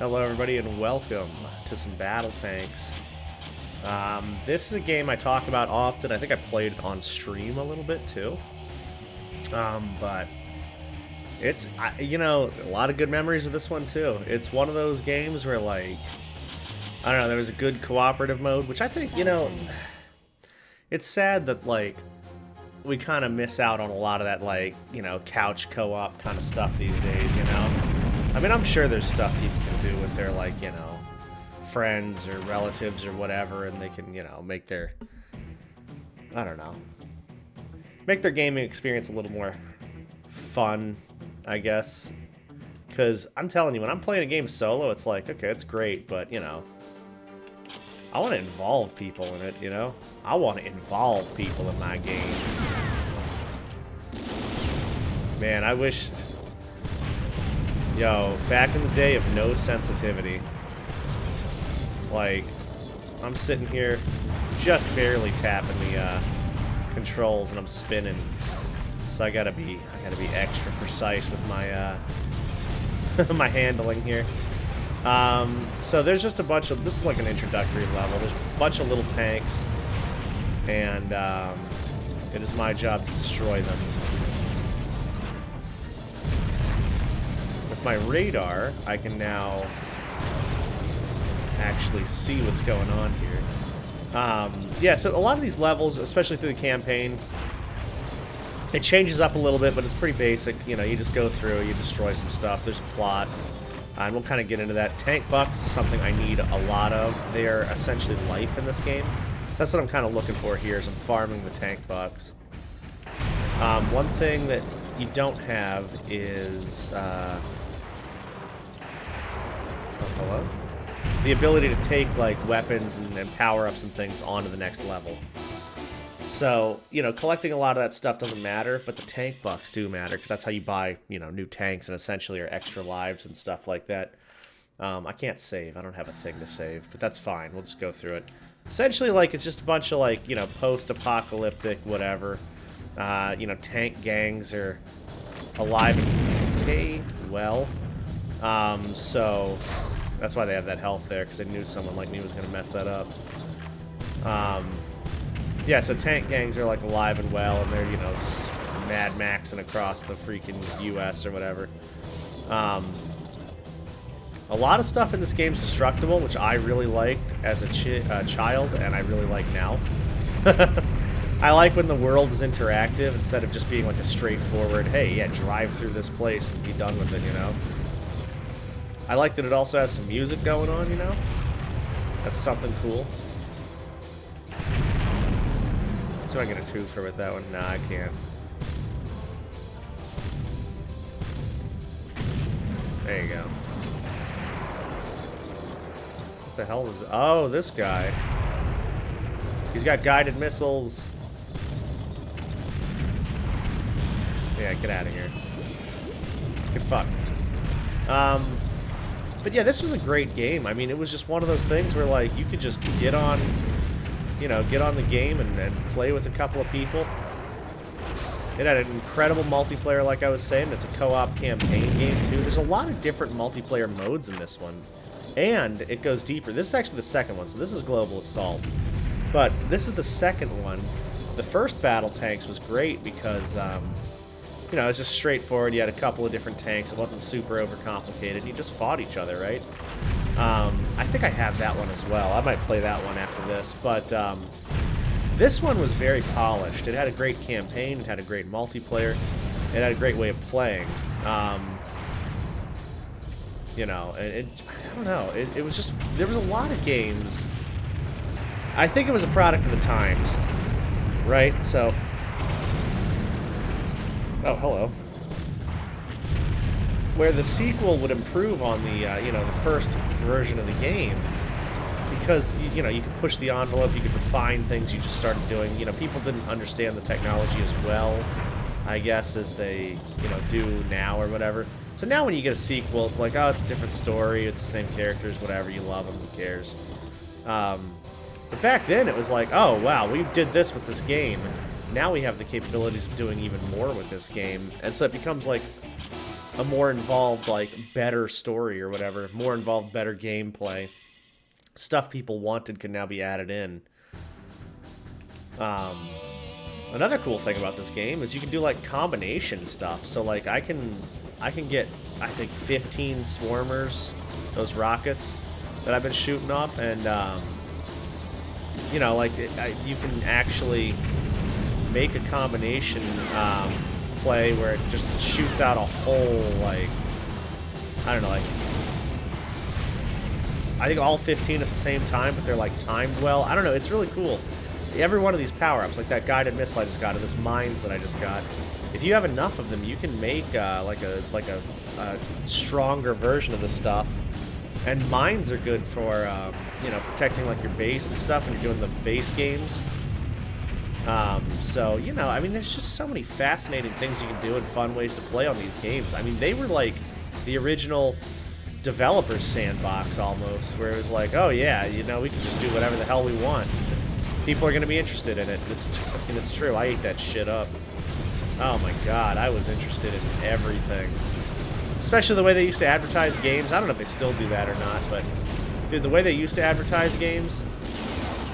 Hello everybody and welcome to some Battle Tanks. This is a game I talk about often. I think I played it on stream a little bit too. But it's, a lot of good memories of this one too. It's one of those games where, like, I don't know, there was a good cooperative mode, which I think, it's sad that, like, we kind of miss out on a lot of that, like, couch co-op kind of stuff these days, I mean, I'm sure there's stuff people can do with their, like, friends or relatives or whatever, and they can, make their, I don't know, make their gaming experience a little more fun, I guess. Because I'm telling you, when I'm playing a game solo, it's like, okay, it's great, but, I want to involve people in it, I want to involve people in my game. Man, I wish... Yo, back in the day of no sensitivity, like, I'm sitting here just barely tapping the controls and I'm spinning, so I gotta be extra precise with my my handling here. So there's just a bunch of, this is like an introductory level. There's a bunch of little tanks, and it is my job to destroy them. My radar, I can now actually see what's going on here. Yeah, so a lot of these levels, especially through the campaign, it changes up a little bit, but it's pretty basic. You just go through, you destroy some stuff, there's a plot, and we'll kind of get into that. Tank bucks, something I need a lot of. They are essentially life in this game. So that's what I'm kind of looking for here, is I'm farming the tank bucks. One thing that you don't have is... hello? The ability to take, like, weapons and power-ups and things onto the next level. So, collecting a lot of that stuff doesn't matter, but the tank bucks do matter, because that's how you buy, new tanks and essentially are extra lives and stuff like that. I can't save. I don't have a thing to save, but that's fine. We'll just go through it. Essentially, like, it's just a bunch of, like, post-apocalyptic whatever. Tank gangs are alive and okay, well. So... That's why they have that health there, because they knew someone like me was going to mess that up. Yeah, so tank gangs are, like, alive and well, and they're, Mad Maxing across the freaking US or whatever. A lot of stuff in this game is destructible, which I really liked as a child, and I really like now. I like when the world is interactive, instead of just being, like, a straightforward, hey, yeah, drive through this place and be done with it, I like that it also has some music going on, That's something cool. So I get a twofer with that one. Nah, I can't. There you go. What the hell is it? Oh, this guy. He's got guided missiles. Yeah, get out of here. Good fuck. But yeah, this was a great game. I mean, it was just one of those things where, like, you could just get on, get on the game and play with a couple of people. It had an incredible multiplayer, like I was saying. It's a co-op campaign game, too. There's a lot of different multiplayer modes in this one. And it goes deeper. This is actually the second one, so this is Global Assault. But this is the second one. The first Battle Tanks was great because... it was just straightforward. You had a couple of different tanks. It wasn't super overcomplicated. You just fought each other, right? I think I have that one as well. I might play that one after this. But this one was very polished. It had a great campaign. It had a great multiplayer. It had a great way of playing. I don't know. It was just... There was a lot of games. I think it was a product of the times, right? So... Oh, hello. Where the sequel would improve on the, the first version of the game. Because, you could push the envelope, you could refine things you just started doing. People didn't understand the technology as well, I guess, as they, do now or whatever. So now when you get a sequel, it's like, oh, it's a different story, it's the same characters, whatever, you love them, who cares? But back then, it was like, oh, wow, we did this with this game. Now we have the capabilities of doing even more with this game. And so it becomes like a more involved, like, better story or whatever, more involved, better gameplay. Stuff people wanted can now be added in. Another cool thing about this game is you can do like combination stuff. So like I can get, I think, 15 swarmers, those rockets that I've been shooting off, and you know, like you can actually make a combination play where it just shoots out a whole, like, I don't know, like, I think all 15 at the same time, but they're like timed well. I don't know, it's really cool. Every one of these power-ups, like that guided missile I just got, or this mines that I just got, if you have enough of them, you can make like a stronger version of the stuff. And mines are good for you know, protecting like your base and stuff when you're doing the base games. So, you know, I mean, there's just so many fascinating things you can do and fun ways to play on these games. I mean, they were like the original developer's sandbox almost, where it was like, oh yeah, you know, we can just do whatever the hell we want. People are going to be interested in it. And it's true. I ate that shit up. Oh my god, I was interested in everything. Especially the way they used to advertise games. I don't know if they still do that or not, but dude, the way they used to advertise games,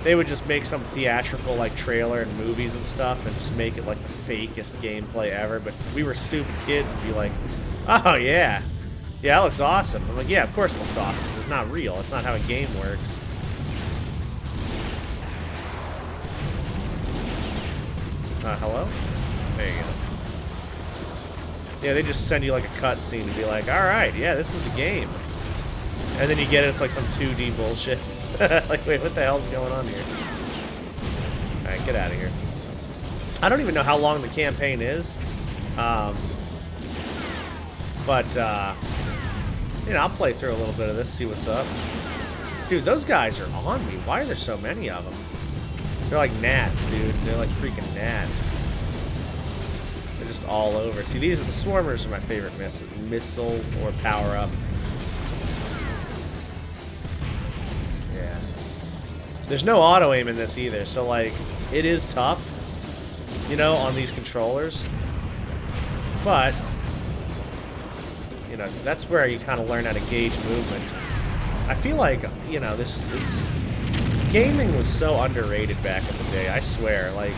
they would just make some theatrical like trailer and movies and stuff and just make it like the fakest gameplay ever. But we were stupid kids and be like, oh yeah, yeah, that looks awesome. I'm like, yeah, of course it looks awesome. It's not real. It's not how a game works. Hello? There you go. Yeah, they just send you like a cutscene and be like, alright, yeah, this is the game. And then you get it, it's like some 2D bullshit. Like, wait, what the hell's going on here? Alright, get out of here. I don't even know how long the campaign is. But, you know, I'll play through a little bit of this, see what's up. Dude, those guys are on me. Why are there so many of them? They're like gnats, dude. They're like freaking gnats. They're just all over. See, these are the swarmers are my favorite missile or power-up. Yeah. There's no auto-aim in this either, so, like, it is tough, you know, on these controllers. But, you know, that's where you kind of learn how to gauge movement. I feel like, you know, gaming was so underrated back in the day, I swear. Like,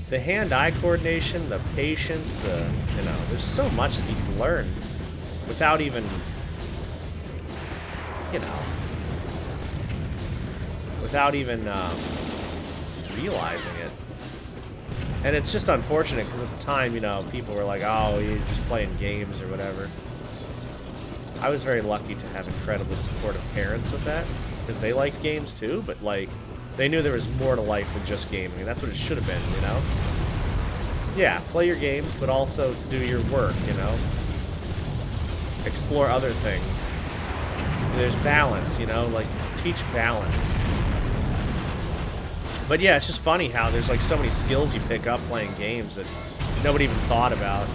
the hand-eye coordination, the patience, you know, there's so much that you can learn without even, you know, realizing it. And it's just unfortunate because at the time, you know, people were like, oh, you're just playing games or whatever. I was very lucky to have incredibly supportive parents with that, because they liked games too, but like, they knew there was more to life than just gaming, and that's what it should have been, you know? Yeah, play your games, but also do your work, you know? Explore other things. There's balance, you know? Like, teach balance. But yeah, it's just funny how there's like so many skills you pick up playing games that nobody even thought about.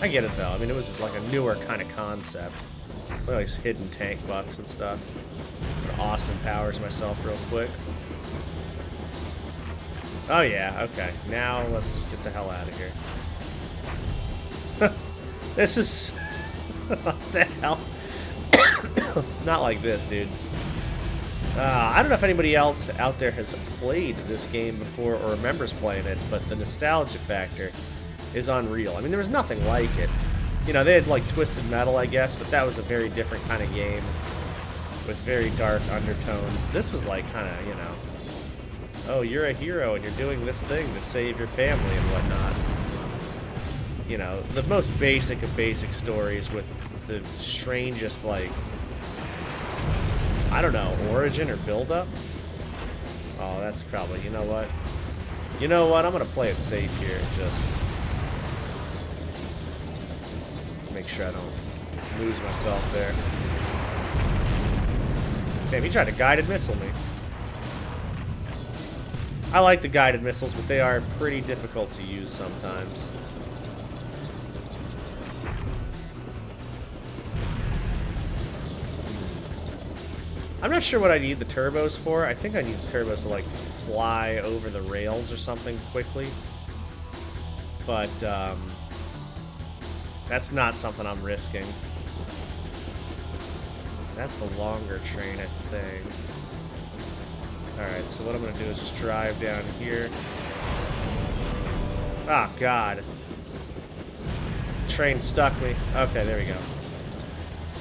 I get it though. I mean, it was like a newer kind of concept. Look at these hidden tank bucks and stuff. Austin Powers myself real quick. Oh yeah, okay. Now let's get the hell out of here. This is... what the hell? Not like this, dude. I don't know if anybody else out there has played this game before or remembers playing it, but the nostalgia factor is unreal. I mean, there was nothing like it. You know, they had like Twisted Metal, I guess, but that was a very different kind of game with very dark undertones. This was like kind of, you know, oh, you're a hero and you're doing this thing to save your family and whatnot. You know, the most basic of basic stories with the strangest, like, I don't know, origin or build-up? Oh, that's probably, you know what? You know what, I'm gonna play it safe here, just make sure I don't lose myself there. Damn, he tried to guided missile me. I like the guided missiles, but they are pretty difficult to use sometimes. I'm not sure what I need the turbos for. I think I need the turbos to, like, fly over the rails or something quickly. But, That's not something I'm risking. That's the longer train, I think. Alright, so what I'm going to do is just drive down here. Oh, God. The train stuck me. Okay, there we go.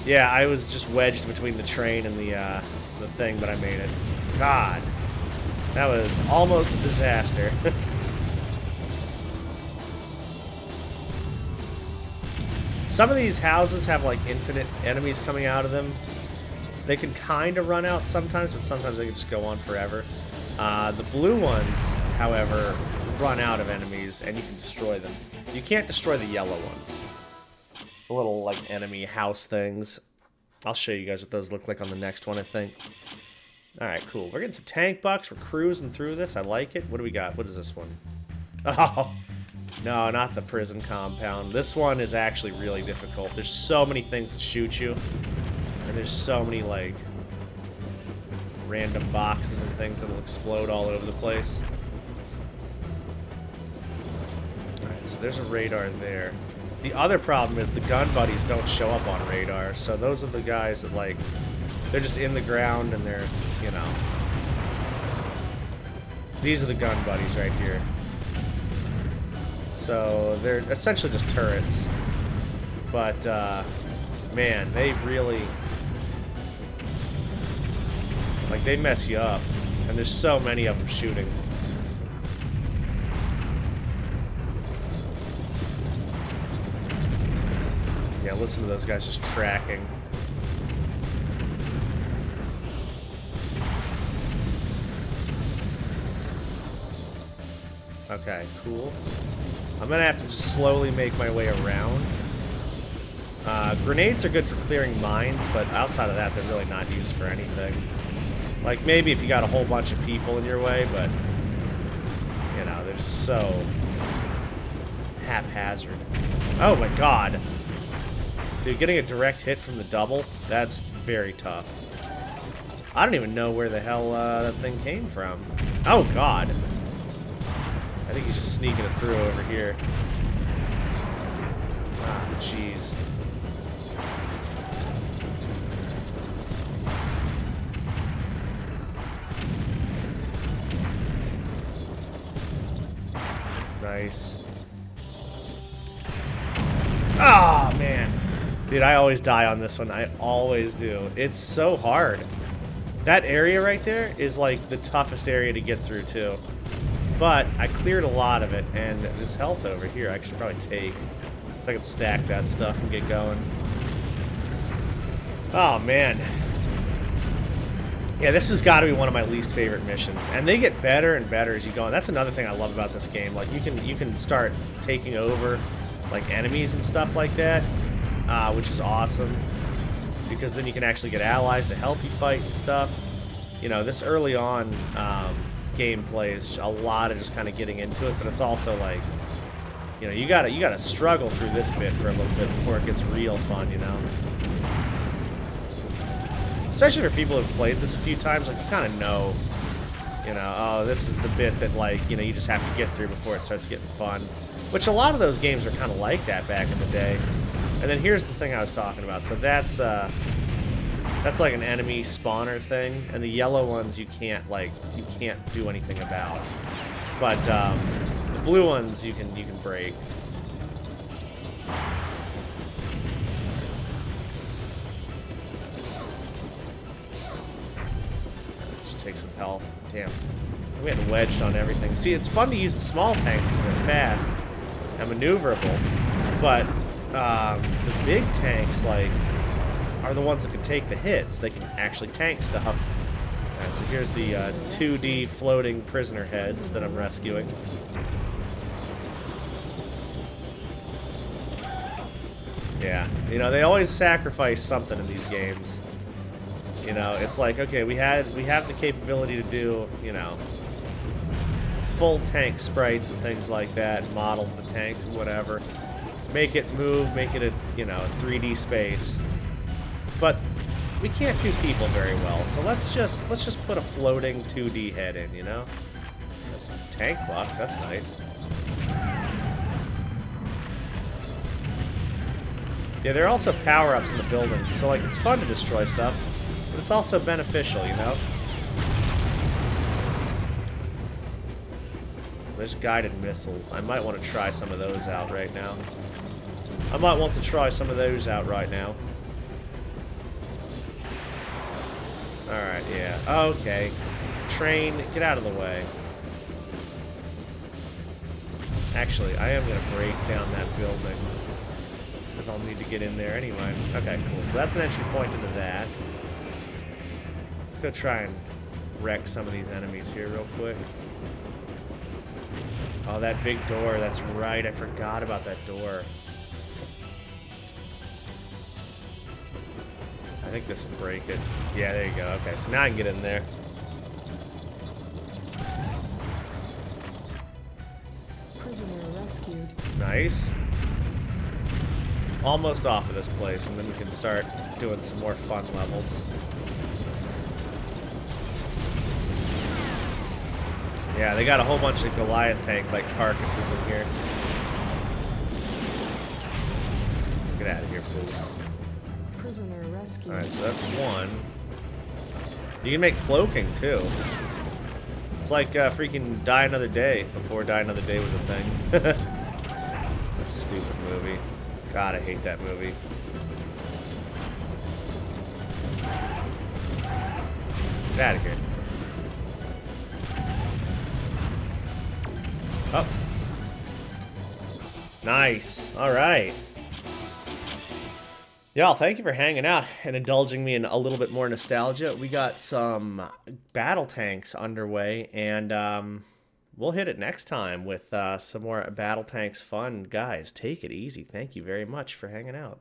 Yeah, I was just wedged between the train and the thing, but I made it. God. That was almost a disaster. Some of these houses have, like, infinite enemies coming out of them. They can kind of run out sometimes, but sometimes they can just go on forever. The blue ones, however, run out of enemies, and you can destroy them. You can't destroy the yellow ones. The little, like, enemy house things. I'll show you guys what those look like on the next one, I think. Alright, cool. We're getting some tank bucks. We're cruising through this. I like it. What do we got? What is this one? Oh, no, not the prison compound. This one is actually really difficult. There's so many things that shoot you. And there's so many, like, random boxes and things that will explode all over the place. Alright, so there's a radar there. The other problem is the gun buddies don't show up on radar, so those are the guys that, like, they're just in the ground and they're, you know... These are the gun buddies right here. So, they're essentially just turrets. But, man, they really... Like, they mess you up. And there's so many of them shooting. Yeah, listen to those guys just tracking. Okay, cool. I'm gonna have to just slowly make my way around. Grenades are good for clearing mines, but outside of that, they're really not used for anything. Like, maybe if you got a whole bunch of people in your way, but, you know, they're just so haphazard. Oh my god. Dude, getting a direct hit from the double, that's very tough. I don't even know where the hell that thing came from. Oh god. I think he's just sneaking it through over here. Ah, jeez. Nice. Ah, man. Dude, I always die on this one. I always do. It's so hard. That area right there is like the toughest area to get through too. But I cleared a lot of it, and this health over here I should probably take. So I can stack that stuff and get going. Oh, man. Yeah, this has got to be one of my least favorite missions, and they get better and better as you go. And that's another thing I love about this game. Like, you can start taking over like enemies and stuff like that, which is awesome because then you can actually get allies to help you fight and stuff. You know, this early on gameplay is a lot of just kind of getting into it, but it's also like, you know, you gotta struggle through this bit for a little bit before it gets real fun, you know. Especially for people who've played this a few times, like, you kind of know, you know, oh, this is the bit that, like, you know, you just have to get through before it starts getting fun. Which a lot of those games are kind of like that back in the day. And then here's the thing I was talking about. So that's like an enemy spawner thing, and the yellow ones you can't do anything about. But the blue ones you can break. Take some health. Damn. I'm getting wedged on everything. See, it's fun to use the small tanks because they're fast and maneuverable, but the big tanks, like, are the ones that can take the hits. They can actually tank stuff. Alright, so here's the 2D floating prisoner heads that I'm rescuing. Yeah, you know, they always sacrifice something in these games. You know, it's like, okay, we have the capability to do, you know, full tank sprites and things like that, models of the tanks, whatever. Make it move, make it a, you know, 3D space. But we can't do people very well, so let's just put a floating 2D head in, you know? That's some tank bucks, that's nice. Yeah, there are also power-ups in the building, so like it's fun to destroy stuff, but it's also beneficial, you know? There's guided missiles. I might want to try some of those out right now. Alright, yeah. Okay. Train, get out of the way. Actually, I am going to break down that building, because I'll need to get in there anyway. Okay, cool. So that's an entry point into that. Let's go try and wreck some of these enemies here real quick. Oh, that big door. That's right. I forgot about that door. I think this will break it. Yeah, there you go. Okay, so now I can get in there. Prisoner rescued. Nice. Almost off of this place, and then we can start doing some more fun levels. Yeah, they got a whole bunch of Goliath tank-like carcasses in here. Get out of here, fool. Prisoner rescued. Alright, so that's one. You can make cloaking, too. It's like freaking Die Another Day, before Die Another Day was a thing. That's a stupid movie. God, I hate that movie. Get out of here. Oh. Nice. Alright. Y'all, thank you for hanging out and indulging me in a little bit more nostalgia. We got some battle tanks underway, and we'll hit it next time with some more battle tanks fun. Guys, take it easy. Thank you very much for hanging out.